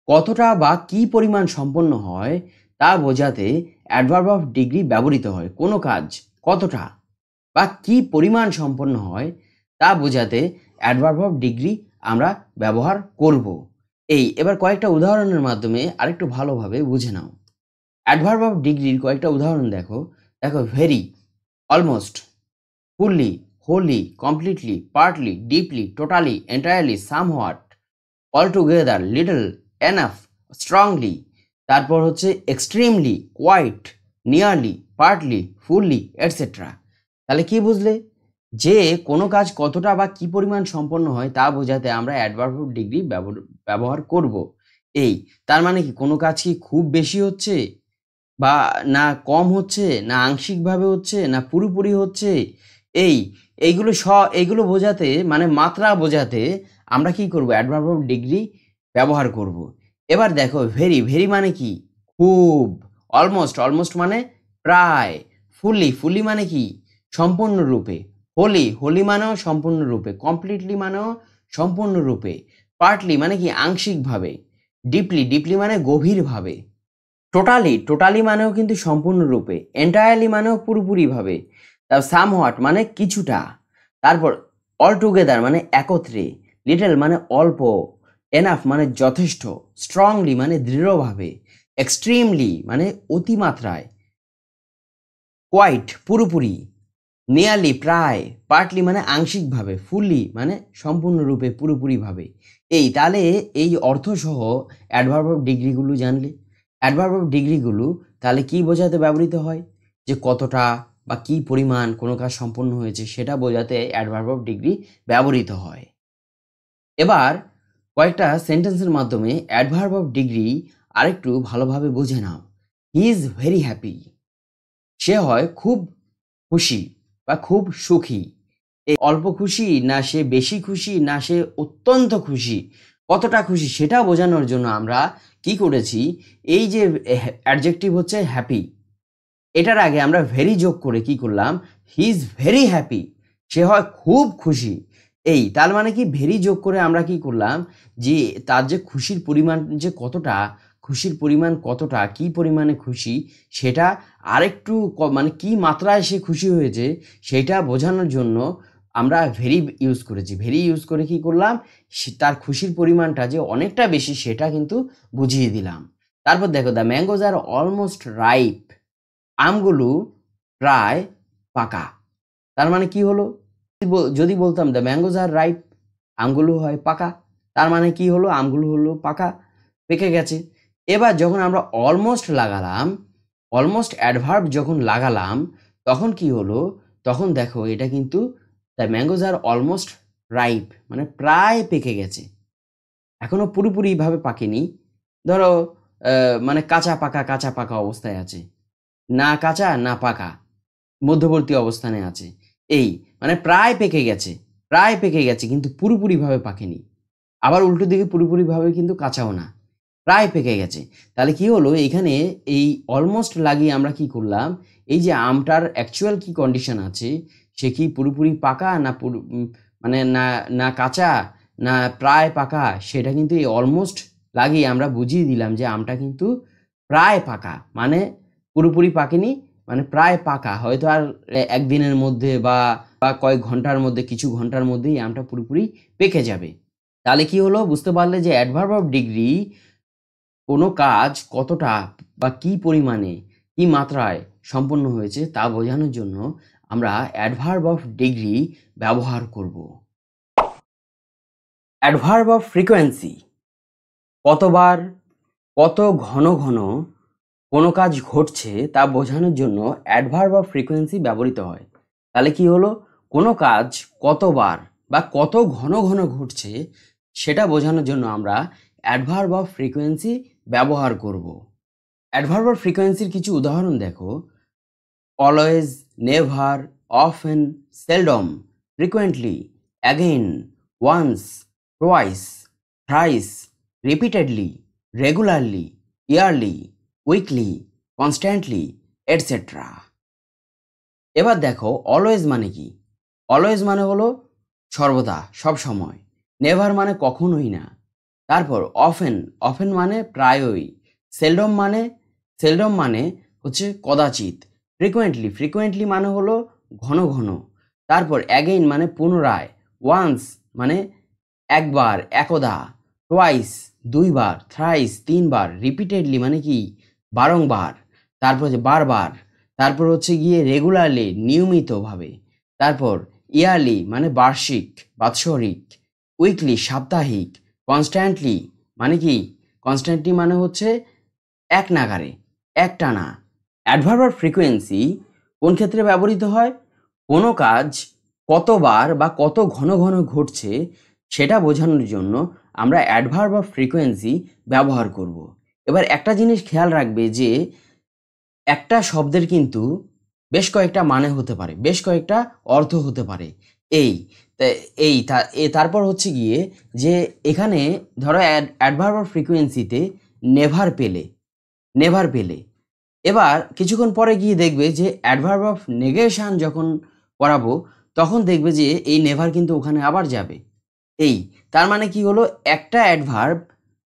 কতটা বা কি পরিমাণ সম্পন্ন হয় তা বোঝাতে অ্যাডভার্ব অফ ডিগ্রি ব্যবহৃত হয়। কোনো কাজ কতটা বা কি পরিমাণ সম্পন্ন হয় তা বোঝাতে অ্যাডভার্ব অফ ডিগ্রি আমরা ব্যবহার করব। এবার কয়েকটা উদাহরণের মাধ্যমে আরেকটু ভালোভাবে বুঝে নাও। অ্যাডভার্ব অফ ডিগ্রির কয়েকটা উদাহরণ দেখো। Very, almost, fully, wholly, completely, partly, deeply, totally, entirely, somewhat, altogether, little, enough, strongly. তারপর হচ্ছে extremely, quite, nearly, partly, fully, etcetera. তাহলে কি বুঝলে, যে কোনো কাজ কতটা বা কি পরিমাণ সম্পন্ন হয় তা বোঝাতে আমরা অ্যাডভার্ব অফ ডিগ্রি ব্যবহার করব। তার মানে কি, কোনো কাজ কি খুব বেশি হচ্ছে বা না কম হচ্ছে, না আংশিকভাবে হচ্ছে, না পুরোপুরি হচ্ছে, এই এইগুলো এইগুলো বোঝাতে, মানে মাত্রা বোঝাতে আমরা কি করব, অ্যাডভার্ব অফ ডিগ্রি ব্যবহার করব। এবার দেখো ভেরি, ভেরি মানে কি, খুব। অলমোস্ট, অলমোস্ট মানে প্রায়। ফুললি, ফুললি মানে কি, সম্পূর্ণরূপে। হোলি, হোলি মানেও সম্পূর্ণরূপে। কমপ্লিটলি মানেও সম্পূর্ণরূপে। পার্টলি মানে কি, আংশিকভাবে। ডিপলি, ডিপলি মানে গভীরভাবে। টোটালি, টোটালি মানেও কিন্তু সম্পূর্ণরূপে। এন্টায়ারলি মানেও পুরোপুরিভাবে। তারপর সামহোয়াট মানে কিছুটা। তারপর অল টুগেদার মানে একত্রে। লিটল মানে অল্প। এনাফ মানে যথেষ্ট। স্ট্রংলি মানে দৃঢ়ভাবে। এক্সট্রিমলি মানে অতিমাত্রায়। কোয়াইট পুরোপুরি। নিয়ারলি প্রায়। পার্টলি মানে আংশিকভাবে। ফুললি মানে সম্পূর্ণরূপে, পুরোপুরিভাবে। তাহলে এই অর্থসহ অ্যাডভার্ব অফ ডিগ্রিগুলো জানলে। অ্যাডভার্ব অফ ডিগ্রিগুলো তাহলে কি বোঝাতে ব্যবহৃত হয়, যে কতটা বা কি পরিমাণ কোনো কাজ সম্পন্ন হয়েছে সেটা বোঝাতে অ্যাডভার্ব অফ ডিগ্রি ব্যবহৃত হয়। এবার কয়েকটা সেন্টেন্সের মাধ্যমে অ্যাডভার্ব অফ ডিগ্রি আরেকটু ভালোভাবে বুঝে নাও। হি ইজ ভেরি হ্যাপি, সে হয় খুব খুশি বা খুব সুখী। অল্প খুশি না সে বেশি খুশি না সে অত্যন্ত খুশি, কতটা খুশি সেটা বোঝানোর জন্য আমরা কি করেছি, এই যে অ্যাডজেক্টিভ হচ্ছে হ্যাপি, এটার আগে আমরা ভেরি যোগ করে কি করলাম, হি ইজ ভেরি হ্যাপি, সে হয় খুব খুশি। তার মানে কি, ভেরি যোগ করে আমরা কি করলাম, যে তার যে খুশির পরিমাণ যে কতটা, খুশির পরিমাণ কতটা, কি পরিমাণে খুশি সেটা আরেকটু মানে কি মাত্রায় সে খুশি হয়েছে সেটা বোঝানোর জন্য আমরা ভেরি ইউজ করেছি। ভেরি ইউজ করে কি করলাম, তার খুশির পরিমাণটা যে অনেকটা বেশি সেটা কিন্তু বুঝিয়ে দিলাম। তারপর দেখো the mangoes are almost ripe, আমগুলো প্রায় পাকা। তার মানে কি হলো, যদি বলতাম দ্য ম্যাঙ্গোজ আর রাইপ, আমগুলো হয় পাকা, তার মানে কি হলো, আমগুলো হলো পাকা, পেকে গেছে। এবার যখন আমরা অলমোস্ট লাগালাম, অলমোস্ট অ্যাডভার্ব যখন লাগালাম তখন কি হলো, তখন দেখো এটা কিন্তু the mangoes are almost ripe মানে প্রায় পেকে গেছে, এখনো পুরোপুরিভাবে পাকেনি, ধরো মানে কাঁচা পাকা, কাঁচা পাকা অবস্থায় আছে। না কাঁচা না পাকা, মধ্যবর্তী অবস্থানে আছে। এই মানে প্রায় পেকে গেছে, প্রায় পেকে গেছে কিন্তু পুরোপুরিভাবে পাকেনি। আবার উল্টো দিকে পুরোপুরিভাবে কিন্তু কাঁচাও না, প্রায় পেকে গেছে। তাহলে কি হলো, এখানে এই অলমোস্ট লাগিয়ে আমরা কি করলাম, এই যে আমটার অ্যাকচুয়াল কি কন্ডিশন আছে, সে কি পুরোপুরি পাকা না মানে না না কাঁচা না প্রায় পাকা, সেটা কিন্তু এই অলমোস্ট লাগিয়ে আমরা বুঝিয়ে দিলাম যে আমটা কিন্তু প্রায় পাকা, মানে পুরোপুরি পাকেনি, মানে প্রায় পাকা। হয়তো আর একদিনের মধ্যে বা কয়েক ঘন্টার মধ্যে, কিছু ঘন্টার মধ্যেই আমটা পুরোপুরি পেকে যাবে। তাহলে কি হলো, বুঝতে পারলে যে অ্যাডভার্ব অফ ডিগ্রি কোনো কাজ কতটা বা কি পরিমাণে, কি মাত্রায় সম্পন্ন হয়েছে তা বোঝানোর জন্য আমরা অ্যাডভার্ব অফ ডিগ্রি ব্যবহার করব। অ্যাডভার্ব অফ ফ্রিকোয়েন্সি, কতবার, কত ঘন ঘন কোনো কাজ ঘটছে তা বোঝানোর জন্য অ্যাডভার্ব অফ ফ্রিকোয়েন্সি ব্যবহৃত হয়। তাহলে কি হলো, কোনো কাজ কতবার বা কত ঘন ঘন ঘটছে সেটা বোঝানোর জন্য আমরা অ্যাডভার্ব অফ ফ্রিকোয়েন্সি ব্যবহার করব। অ্যাডভার্ব অফ ফ্রিকোয়েন্সির কিছু উদাহরণ দেখো: always, never, often, seldom, frequently, again, once, twice, thrice, repeatedly, regularly, yearly, weekly, constantly, etcetera. এবার দেখো অলওয়েজ মানে কি। অলওয়েজ মানে হলো সর্বদা, সব সময়। নেভার মানে কখনোই না। তারপর অফেন, অফেন মানে প্রায়ই। সেলডম মানে হচ্ছে কদাচিৎ। ফ্রিকোয়েন্টলি, ফ্রিকোয়েন্টলি মানে হলো ঘন ঘন। তারপর অ্যাগেইন মানে পুনরায়। ওয়ান্স মানে একবার, একদা। টুয়াইস দুইবার। থ্রাইস তিনবার। রিপিটেডলি মানে কি বারংবার, তারপর হচ্ছে বারবার। তারপর হচ্ছে গিয়ে রেগুলারলি নিয়মিতভাবে। তারপর ইয়ারলি মানে বার্ষিক, বাৎসরিক। উইকলি সাপ্তাহিক। কনস্ট্যান্টলি মানে কি, কনস্ট্যান্টলি মানে হচ্ছে এক নাগারে, একটানা। অ্যাডভার্ব অফ ফ্রিকোয়েন্সি কোন ক্ষেত্রে ব্যবহৃত হয়? কোনো কাজ কতবার বা কত ঘন ঘন ঘটছে সেটা বোঝানোর জন্য আমরা অ্যাডভার্ব অফ ফ্রিকোয়েন্সি ব্যবহার করব। এবার একটা জিনিস খেয়াল রাখবে যে একটা শব্দের কিন্তু বেশ কয়েকটা মানে হতে পারে, বেশ কয়েকটা অর্থ হতে পারে। এই তারপর হচ্ছে গিয়ে যে এখানে ধরো অ্যাডভার্ব অফ ফ্রিকোয়েন্সিতে নেভার পেলে, নেভার পেলে। এবার কিছুক্ষণ পরে গিয়ে দেখবে যে অ্যাডভার্ব অফ নেগেশন যখন পড়াবো তখন দেখবে যে এই নেভার কিন্তু ওখানে আবার যাবে। তার মানে কি হলো, একটা অ্যাডভার্ব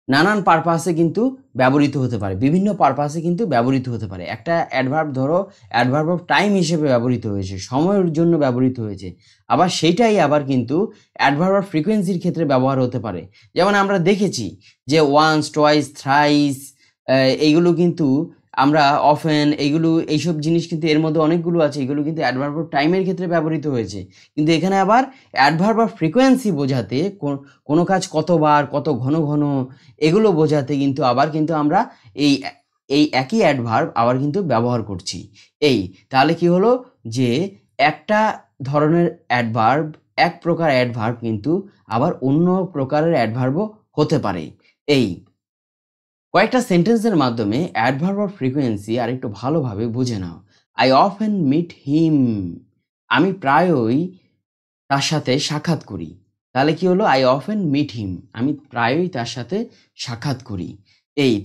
নানান পারপাসে কিন্তু ব্যবহৃত হতে পারে, বিভিন্ন পারপাসে কিন্তু ব্যবহৃত হতে পারে। একটা অ্যাডভার্ব ধরো অ্যাডভার্ব অফ টাইম হিসেবে ব্যবহৃত হয়েছে, সময়ের জন্য ব্যবহৃত হয়েছে, আবার সেইটাই আবার কিন্তু অ্যাডভার্ব অফ ফ্রিকোয়েন্সির ক্ষেত্রে ব্যবহার হতে পারে। যেমন আমরা দেখেছি যে ওয়ান্স, টুয়াইস, থ্রাইস, এইগুলো কিন্তু আমরা অফেন, এইসব জিনিস কিন্তু এর মধ্যে অনেকগুলো আছে, এগুলো কিন্তু অ্যাডভার্ব অফ টাইমের ক্ষেত্রে ব্যবহৃত হয়েছে। কিন্তু এখানে আবার অ্যাডভার্ব অফ ফ্রিকোয়েন্সি বোঝাতে, কোনো কাজ কতবার, কত ঘন ঘন, এগুলো বোঝাতে কিন্তু আবার কিন্তু আমরা এই এই একই অ্যাডভার্ব আবার কিন্তু ব্যবহার করছি। তাহলে কি হলো যে একটা ধরনের অ্যাডভার্ব, এক প্রকার অ্যাডভার্ব কিন্তু আবার অন্য প্রকারের অ্যাডভার্বও হতে পারে। কয়েকটা সেন্টেন্সের মাধ্যমে অ্যাডভার্ব অফ ফ্রিকোয়েন্সি আর একটু ভালোভাবে বুঝে নাও। আই অফেন মিট হিম, আমি প্রায়ই তার সাথে সাক্ষাৎ করি। তাহলে কি হলো, আই অফেন মিট হিম, আমি প্রায়ই তার সাথে সাক্ষাৎ করি।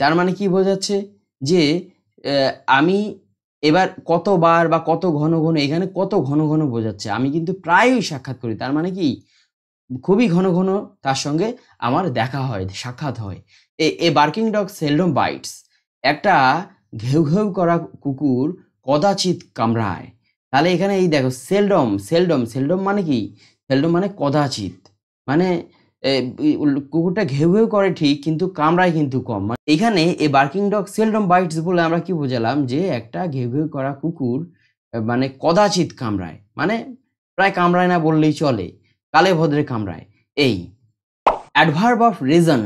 তার মানে কি বোঝাচ্ছে যে আমি এবার কতবার বা কত ঘন ঘন, এখানে কত ঘন ঘন বোঝাচ্ছে, আমি কিন্তু প্রায়ই সাক্ষাৎ করি, তার মানে কি খুবই ঘন ঘন তার সঙ্গে আমার দেখা হয়, সাক্ষাৎ হয়। A barking dog seldom bites, একটা ঘেউ ঘেউ করা কুকুর কদাচিৎ কামড়ায়। তাহলে এখানে দেখো সেলডম, সেলডম, সেলডম মানে কি, সেলডম মানে কদাচিৎ, মানে কুকুরটা ঘেউ ঘেউ করে ঠিক, কিন্তু কামড়ায় কিন্তু কম। এখানে a barking dog seldom bites বলে আমরা কি বোঝালাম, যে একটা ঘেউ ঘেউ করা কুকুর মানে কদাচিৎ কামড়ায়, মানে প্রায় কামড়ায় না বললেই চলে, কালে ভদ্রে কামড়ায়। অ্যাডভার্ব অফ রিজন,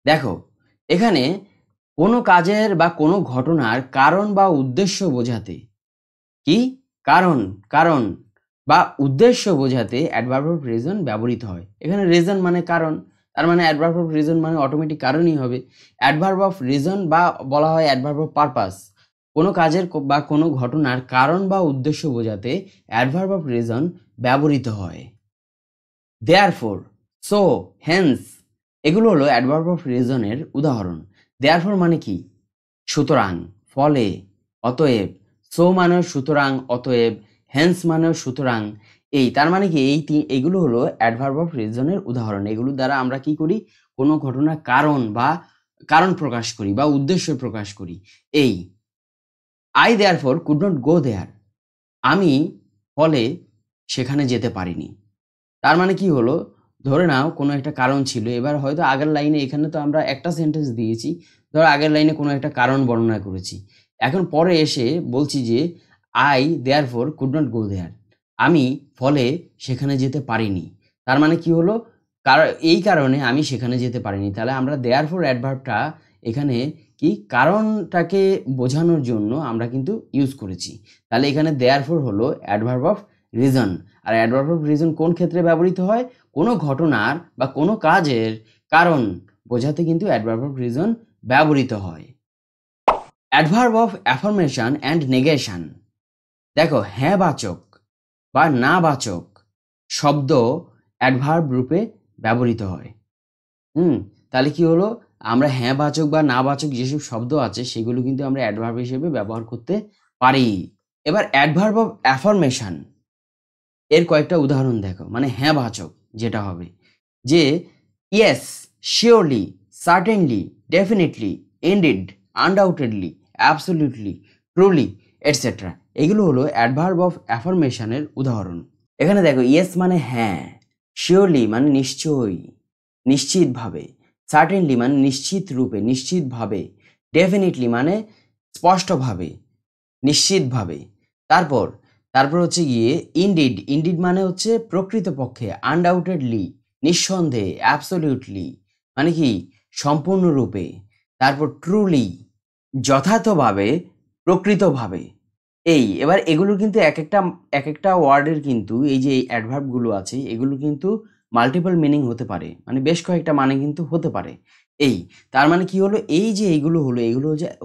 দেখো এখানে কোনো কাজের বা কোনো ঘটনার কারণ বা উদ্দেশ্য বোঝাতে, কি কারণ, কারণ বা উদ্দেশ্য বোঝাতে অ্যাডভার্ব অফ রিজন ব্যবহৃত হয়। এখানে রিজন মানে কারণ, তার মানে অ্যাডভার্ব অফ রিজন মানে অটোমেটিক কারণই হবে। অ্যাডভার্ব অফ রিজন বা বলা হয় অ্যাডভার্ব অফ পারপাস, কোনো কাজের বা কোনো ঘটনার কারণ বা উদ্দেশ্য বোঝাতে অ্যাডভার্ব অফ রিজন ব্যবহৃত হয়। দেয়ারফোর, সো, হেন্স এগুলো হলো অ্যাডভার্ব অফ রিজনের উদাহরণ। দেয়ারফোর মানে কি? সুতরাং, ফলে, অতএব। সো মানে সুতরাং, অতএব। হেন্স মানে সুতরাং। তার মানে কি এইগুলো হলো অ্যাডভার্ব অফ রিজনের উদাহরণ। এগুলো দ্বারা আমরা কি করি? কোনো ঘটনার কারণ প্রকাশ করি বা উদ্দেশ্য প্রকাশ করি। I therefore could not go there, আমি ফলে সেখানে যেতে পারিনি। তার মানে কি হলো? ধরে নাও কোনো একটা কারণ ছিল, এবার হয়তো আগের লাইনে, এখানে তো আমরা একটা সেন্টেন্স দিয়েছি, ধরো আগের লাইনে কোনো একটা কারণ বর্ণনা করেছি, এখন পরে এসে বলছি যে I therefore could not go there, আমি ফলে সেখানে যেতে পারিনি। তার মানে কি হলো? এই কারণে আমি সেখানে যেতে পারিনি। তাহলে আমরা দেয়ারফোর অ্যাডভার্বটা এখানে কি কারণটাকে বোঝানোর জন্য আমরা কিন্তু ইউজ করেছি। তাহলে এখানে দেয়ারফোর হলো অ্যাডভার্ব অফ রিজন। আর অ্যাডভার্ব অফ রিজন কোন ক্ষেত্রে ব্যবহৃত হয়? কোনো ঘটনার বা কোনো কাজের কারণ বোঝাতে কিন্তু অ্যাডভার্ব অফ রিজন ব্যবহৃত হয়। Adverb of affirmation and negation. দেখো, হ্যাঁ বাচক বা না বাচক শব্দ অ্যাডভার্ব রূপে ব্যবহৃত হয়। তাহলে কি হলো? আমরা হ্যাঁ বাচক বা না বাচক যেসব শব্দ আছে সেগুলো কিন্তু আমরা অ্যাডভার্ব হিসেবে ব্যবহার করতে পারি। এবার অ্যাডভার্ব অফ অ্যাফার্মেশন এর কয়েকটা উদাহরণ দেখো, মানে হ্যাঁ বাচক যেটা হবে যে yes, surely, certainly, definitely, indeed, undoubtedly, absolutely, truly, etcetera. এগুলো হলো অ্যাডভার্ব অফ অ্যাফার্মেশনের উদাহরণ। এখানে দেখো, ইয়েস মানে হ্যাঁ, শিওরলি মানে নিশ্চয়ই, নিশ্চিতভাবে, সার্টেনলি মানে নিশ্চিত রূপে, নিশ্চিতভাবে, ডেফিনেটলি মানে স্পষ্টভাবে, নিশ্চিতভাবে। তারপর হচ্ছে গিয়ে ইনডিড মানে হচ্ছে প্রকৃতপক্ষে, আনডাউটেডলি নিঃসন্দেহে, অ্যাবসলিউটলি মানে কি সম্পূর্ণরূপে, তারপর ট্রুলি যথার্থভাবে, প্রকৃতভাবে। এবার এগুলো কিন্তু এক একটা ওয়ার্ডের কিন্তু এই যে অ্যাডভার্বগুলো আছে এগুলো কিন্তু মাল্টিপল মিনিং হতে পারে, মানে বেশ কয়েকটা মানে কিন্তু হতে পারে। তার মানে কি হলো? এগুলো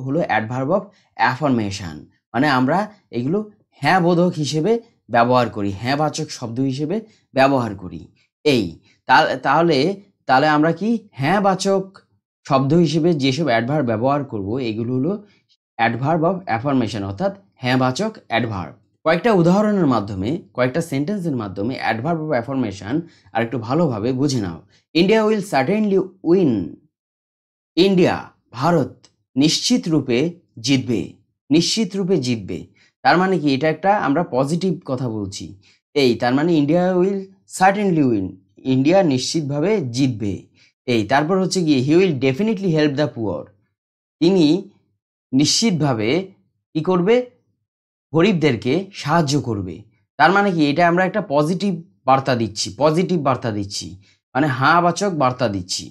হলো অ্যাডভার্ব অফ অ্যাফার্মেশন। মানে আমরা এগুলো হ্যাঁ বোধক হিসেবে ব্যবহার করি, হ্যাঁ বাচক শব্দ হিসেবে ব্যবহার করি। তাহলে আমরা কি হ্যাঁ বাচক শব্দ হিসেবে যেসব অ্যাডভার্ব ব্যবহার করব এগুলো হলো অ্যাডভার্ব অফ অ্যাফার্মেশন, অর্থাৎ হ্যাঁ বাচক অ্যাডভার্ব। কয়েকটা উদাহরণের মাধ্যমে, কয়েকটা সেন্টেন্সের মাধ্যমে অ্যাডভার্ব অফ অ্যাফার্মেশন আর একটু ভালোভাবে বুঝে নাও। India will certainly win, India, Bharat নিশ্চিত রূপে জিতবে, নিশ্চিত রূপে জিতবে। তার মানে কি? এটা একটা আমরা পজিটিভ কথা বলছি। তার মানে India will certainly win, India নিশ্চিতভাবে জিতবে। তারপর হচ্ছে গিয়ে he will definitely help the poor, তিনি নিশ্চিতভাবে কি করবে? গরিবদেরকে সাহায্য করবে। তার মানে কি? এটা আমরা একটা পজিটিভ বার্তা দিচ্ছি, মানে হ্যাঁ বাচক বার্তা দিচ্ছি।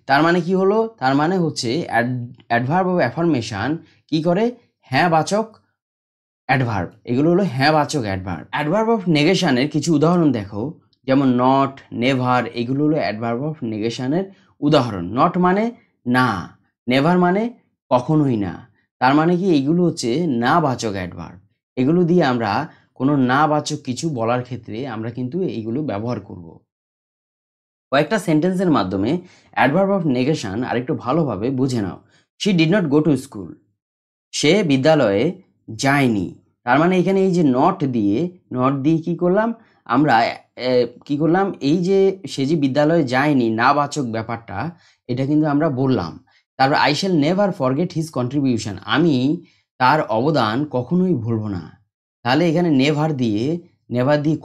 তার মানে কি হলো? তার মানে হচ্ছে অ্যাডভার্ব অফ অ্যাফার্মেশন কি করে? হ্যাঁ বাচক অ্যাডভার্ব, এগুলো হলো হ্যাঁ বাচক অ্যাডভার্ব। অ্যাডভার্ব অফ নেগেশনের কিছু উদাহরণ দেখো, যেমন নট, নেভার, এগুলো হলো অ্যাডভার্ব অফ নেগেশনের উদাহরণ। নট মানে না, নেভার মানে কখনোই না। তার মানে কি? এইগুলো হচ্ছে না বাচক অ্যাডভার্ব। এগুলো দিয়ে আমরা কোনো না বাচক কিছু বলার ক্ষেত্রে আমরা কিন্তু এইগুলো ব্যবহার করব। কয়েকটা সেন্টেন্সের মাধ্যমে অ্যাডভার্ব অফ নেগেশন আরেকটু ভালোভাবে বুঝে নাও। She did not go to school, সে বিদ্যালয়ে যায়নি। তার মানে এখানে এই যে নট দিয়ে কি করলাম আমরা? কি করলাম? এই যে সে যে বিদ্যালয়ে যায়নি, না বাচক ব্যাপারটা, এটা কিন্তু আমরা বললাম। তারপর I shall never forget his contribution, আমি তার অবদান কখনোই ভুলব না। তাহলে এখানে নেভার দিয়ে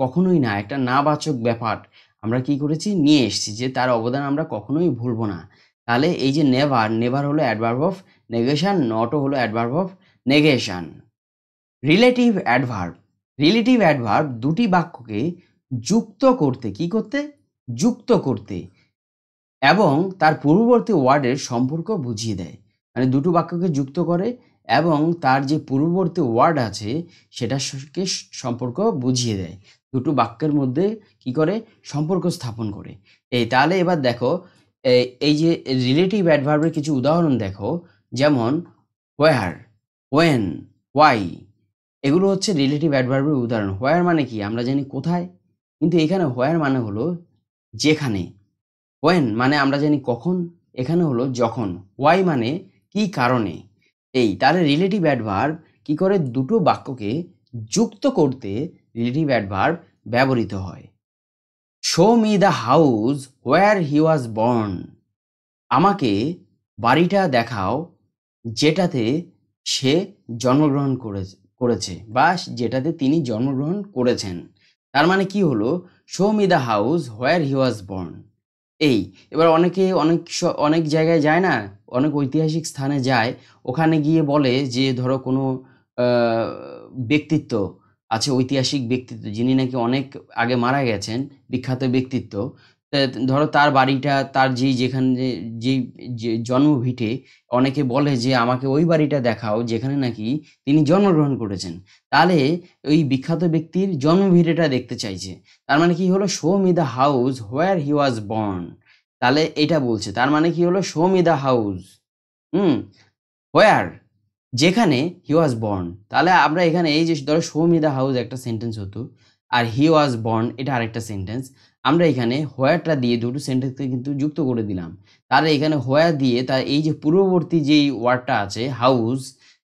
কখনোই না, একটা না বাচক ব্যাপার আমরা কি করেছি? নিয়ে এসেছি, যে তার অবদান আমরা কখনোই ভুলব না। তাহলে এই যে নেভার হলো অ্যাডভার্ব অফ নেগেশন, নটও হলো adverb of negation. Relative adverb দুটি বাক্যকে যুক্ত করতে, কি করতে? যুক্ত করতে এবং তার পূর্ববর্তী ওয়ার্ডের সম্পর্ক বুঝিয়ে দেয়। মানে দুটো বাক্যকে যুক্ত করে এবং তার যে পূর্ববর্তী ওয়ার্ড আছে সেটার সঙ্গে সম্পর্ক বুঝিয়ে দেয়। দুটো বাক্যের মধ্যে কি করে? সম্পর্ক স্থাপন করে। তাহলে এবার দেখো, এই যে রিলেটিভ অ্যাডভার্বের কিছু উদাহরণ দেখো, যেমন হোয়ার, when, why এগুলো হচ্ছে রিলেটিভ অ্যাডভার্বের উদাহরণ। হোয়ার মানে কি আমরা জানি কোথায়, কিন্তু এখানে হোয়ার মানে হলো যেখানে। when মানে আমরা জানি কখন, এখানে হলো যখন। why মানে কি কারণে। তাহলে রিলেটিভ অ্যাডভার্ব কি করে দুটো বাক্যকে যুক্ত করতে রিলেটিভ অ্যাডভার্ব ব্যবহৃত হয়। Show me the house where he was born, আমাকে বাড়িটা দেখাও যেটাতে সে জন্মগ্রহণ করেছে বা যেটাতে তিনি জন্মগ্রহণ করেছেন। তার মানে কি হলো, show me the house where he was born. এবার অনেকে অনেক জায়গায় যায় না, অনেক ঐতিহাসিক স্থানে যায়, ওখানে গিয়ে বলে যে ধরো কোনো ব্যক্তিত্ব আছে, ঐতিহাসিক ব্যক্তিত্ব যিনি নাকি অনেক আগে মারা গেছেন, বিখ্যাত ব্যক্তিত্ব, ধরো তার বাড়িটা, তার যেখানে যে জন্মভিটে, অনেকে বলে যে আমাকে ওই বাড়িটা দেখাও যেখানে নাকি তিনি জন্মগ্রহণ করেছেন। তাহলে ওই বিখ্যাত ব্যক্তির জন্মভিটেটা দেখতে চাইছে। তার মানে কি হলো, show me the house where he was born. তাহলে এটা বলছে, তার মানে কি হলো, শো মি দ্য হাউস হোয়ার যেখানে হি ওয়াজ বর্ন। তাহলে আমরা এখানে এই যে ধরো শো মি দ্য হাউস একটা সেন্টেন্স হতো, আর হি ওয়াজ বর্ন এটা আরেকটা সেন্টেন্স। আমরা এখানে হোয়ারটা দিয়ে দুটো সেন্টেন্সকে কিন্তু যুক্ত করে দিলাম। তাহলে এখানে হোয়ার দিয়ে তার এই যে পূর্ববর্তী যেই ওয়ার্ডটা আছে হাউস,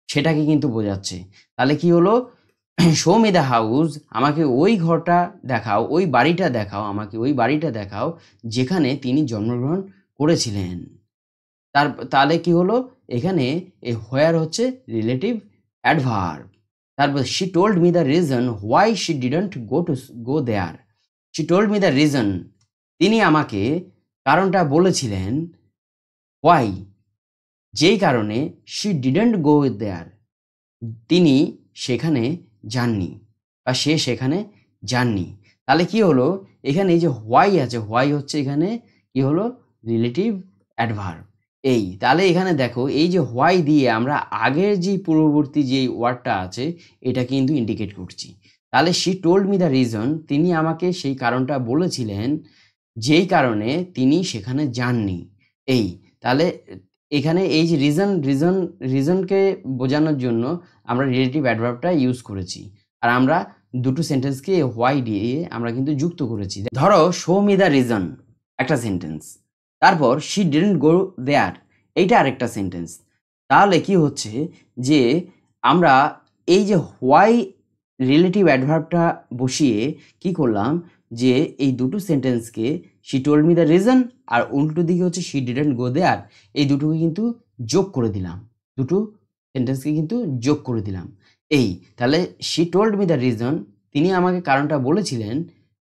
সেটাকে কিন্তু বোঝাচ্ছে। তাহলে কি হলো, শো মি দ্য হাউস, আমাকে ওই ঘরটা দেখাও, ওই বাড়িটা দেখাও, আমাকে ওই বাড়িটা দেখাও যেখানে তিনি জন্মগ্রহণ করেছিলেন। তাহলে কি হলো, এখানে এই হোয়ার হচ্ছে রিলেটিভ অ্যাডভার্ব। তারপর she told me the reason why she didn't go there. She told me the reason, তিনি আমাকে কারণটা বলেছিলেন, হোয়াই যেই কারণে, শি ডিডন্ট গো দেয়ার তিনি সেখানে যাননি বা সে সেখানে যাননি। তাহলে কি হলো, এখানে এই যে হোয়াই আছে, হোয়াই হচ্ছে এখানে কি হলো, রিলেটিভ অ্যাডভার্ব। তাহলে এখানে দেখো এই যে হোয়াই দিয়ে আমরা আগের যে পূর্ববর্তী যে ওয়ার্ডটা আছে এটা কিন্তু ইন্ডিকেট করছি। তাহলে she told me the reason, তিনি আমাকে সেই কারণটা বলেছিলেন যেই কারণে তিনি সেখানে যাননি। তাহলে এখানে এই যে রিজনকে বোঝানোর জন্য আমরা রিলেটিভ অ্যাডভার্বটা ইউজ করেছি, আর আমরা দুটো সেন্টেন্সকে হোয়াই দিয়ে আমরা কিন্তু যুক্ত করেছি। ধরো শো মি দ্য রিজন একটা সেন্টেন্স, তারপর শি ডিডন্ট গো দেয়ার এইটা আরেকটা সেন্টেন্স। তাহলে কি হচ্ছে যে আমরা এই যে হোয়াই রিলেটিভ অ্যাডভার্বটা বসিয়ে কি করলাম, যে এই দুটো সেন্টেন্সকে she told me the reason আর উল্টো দিকে হচ্ছে শি ডিডন্ট গো দেয়ার, এই দুটোকে কিন্তু যোগ করে দিলাম, দুটো সেন্টেন্সকে কিন্তু যোগ করে দিলাম। তাহলে she told me the reason, তিনি আমাকে কারণটা বলেছিলেন,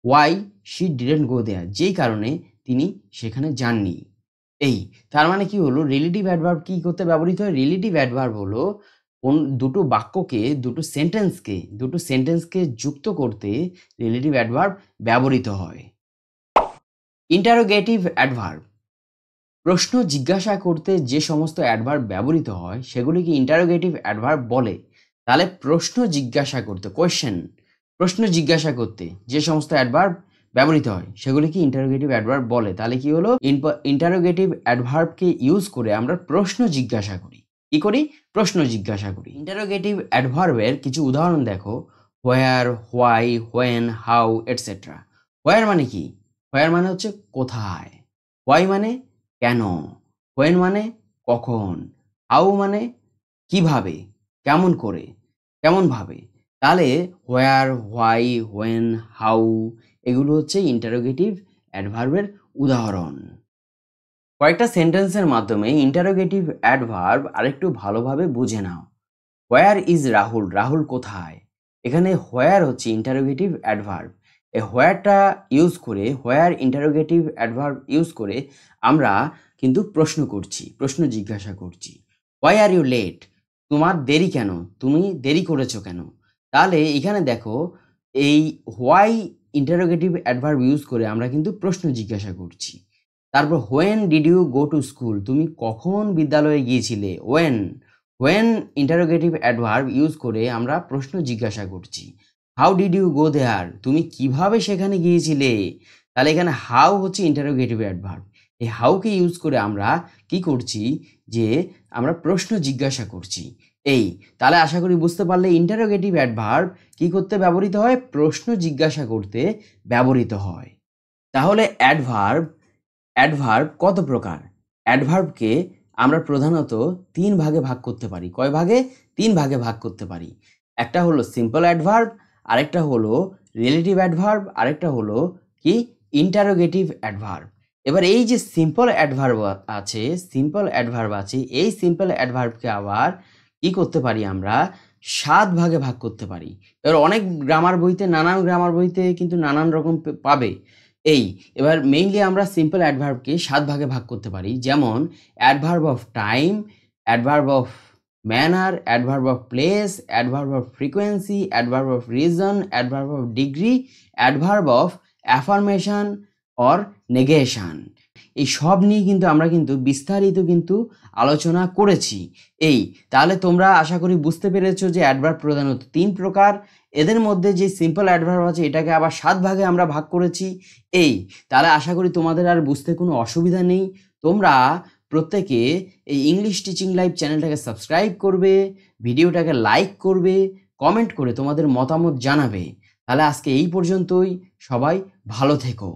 ওয়াই শি ডিডন্ট গো দেয়ার যেই কারণে তিনি সেখানে যাননি। তার মানে কি হলো, রিলেটিভ অ্যাডভার্ব কি করতে ব্যবহৃত হয়, রিলেটিভ অ্যাডভার্ব হলো দুটো বাক্যকে, দুটো সেন্টেন্সকে যুক্ত করতে রিলেটিভ অ্যাডভার্ব ব্যবহৃত হয়। ইন্টারোগেটিভ অ্যাডভার্ব, প্রশ্ন জিজ্ঞাসা করতে যে সমস্ত অ্যাডভার্ব ব্যবহৃত হয় সেগুলিকে ইন্টারোগেটিভ অ্যাডভার্ব বলে। তাহলে প্রশ্ন জিজ্ঞাসা করতে, প্রশ্ন জিজ্ঞাসা করতে যে সমস্ত অ্যাডভার্ব ব্যবহৃত হয় সেগুলিকে ইন্টারোগেটিভ অ্যাডভার্ব বলে। তাহলে কি হলো, ইন্টারোগেটিভ অ্যাডভার্বকে ইউজ করে আমরা প্রশ্ন জিজ্ঞাসা করি। কি করি, প্রশ্ন জিজ্ঞাসা করি। ইন্টারোগেটিভ অ্যাডভার্বের কিছু উদাহরণ দেখো, হোয়ার, হোয়াই, হোয়েন, হাউ এটসেট্রা। হোয়ার মানে কি, হোয়ার মানে হচ্ছে কোথায়, হোয়াই মানে কেন, হোয়েন মানে কখন, হাউ মানে কিভাবে, কেমন করে, কেমন ভাবে। তাহলে হোয়ার, হোয়াই, হোয়েন, হাউ এগুলো হচ্ছে ইন্টারোগেটিভ অ্যাডভার্বের উদাহরণ। কয়েকটা সেন্টেন্সের মাধ্যমে ইন্টারোগেটিভ অ্যাডভার্ব আরেকটু ভালোভাবে বুঝে নাও। হোয়ার ইজ রাহুল, রাহুল কোথায়, এখানে হোয়ার হচ্ছে ইন্টারোগেটিভ অ্যাডভার্ব। এই হোয়ারটা ইউজ করে, হোয়ার ইন্টারোগেটিভ অ্যাডভার্ব ইউজ করে আমরা কিন্তু প্রশ্ন করছি, প্রশ্ন জিজ্ঞাসা করছি। হোয়াই আর ইউ লেট, তোমার দেরি কেন, তুমি দেরি করেছো কেন। তাহলে এখানে দেখো এই হোয়াই ইন্টারোগেটিভ অ্যাডভার্ব ইউজ করে আমরা কিন্তু প্রশ্ন জিজ্ঞাসা করছি। তারপর when did you go to school, তুমি কখন বিদ্যালয়ে গিয়েছিলে। হোয়েন ইন্টারোগেটিভ অ্যাডভার্ব ইউজ করে আমরা প্রশ্ন জিজ্ঞাসা করছি। হাউ ডিড ইউ গো দেয়ার, তুমি কিভাবে সেখানে গিয়েছিলে। তাহলে এখানে হাউ হচ্ছে ইন্টারোগেটিভ অ্যাডভার্ব। এই হাউকে ইউজ করে আমরা কি করছি, যে আমরা প্রশ্ন জিজ্ঞাসা করছি। এই তাহলে আশা করি বুঝতে পারলে ইন্টারোগেটিভ অ্যাডভার্ব কি করতে ব্যবহৃত হয়, প্রশ্ন জিজ্ঞাসা করতে ব্যবহৃত হয়। তাহলে অ্যাডভার্ব কত প্রকার? অ্যাডভার্বকে আমরা প্রধানত 3 ভাগে ভাগ করতে পারি। কয় ভাগে? 3 ভাগে ভাগ করতে পারি। একটা হলো সিম্পল অ্যাডভার্ব, আরেকটা হলো রিলেটিভ অ্যাডভার্ব, আরেকটা হলো কি ইন্টারোগেটিভ অ্যাডভার্ব। এবার এই যে সিম্পল অ্যাডভার্ব আছে, এই সিম্পল অ্যাডভার্বকে আবার কি করতে পারি আমরা 7 ভাগে ভাগ করতে পারি। এবার অনেক নানান গ্রামার বইতে কিন্তু নানান রকম পাবে। এবার মেইনলি আমরা সিম্পল অ্যাডভার্বকে 7 ভাগে ভাগ করতে পারি, যেমন adverb of time, adverb of manner, adverb of place, adverb of frequency, adverb of reason, adverb of degree, adverb of affirmation or negation. এই সব নিয়ে কিন্তু আমরা বিস্তারিত আলোচনা করেছি। তাহলে তোমরা আশা করি বুঝতে পেরেছো যে অ্যাডভার্ব প্রধানত 3 প্রকার। এদের মধ্যে যে সিম্পল অ্যাডভার্ব আছে এটাকে আবার 7 ভাগে আমরা ভাগ করেছি। তাহলে আশা করি তোমাদের আর বুঝতে কোনো অসুবিধা নেই। তোমরা প্রত্যেকে এই ইংলিশ টিচিং লাইভ চ্যানেলটাকে সাবস্ক্রাইব করবে, ভিডিওটাকে লাইক করবে, কমেন্ট করে তোমাদের মতামত জানাবে। তাহলে আজকে এই পর্যন্তই, সবাই ভালো থেকো।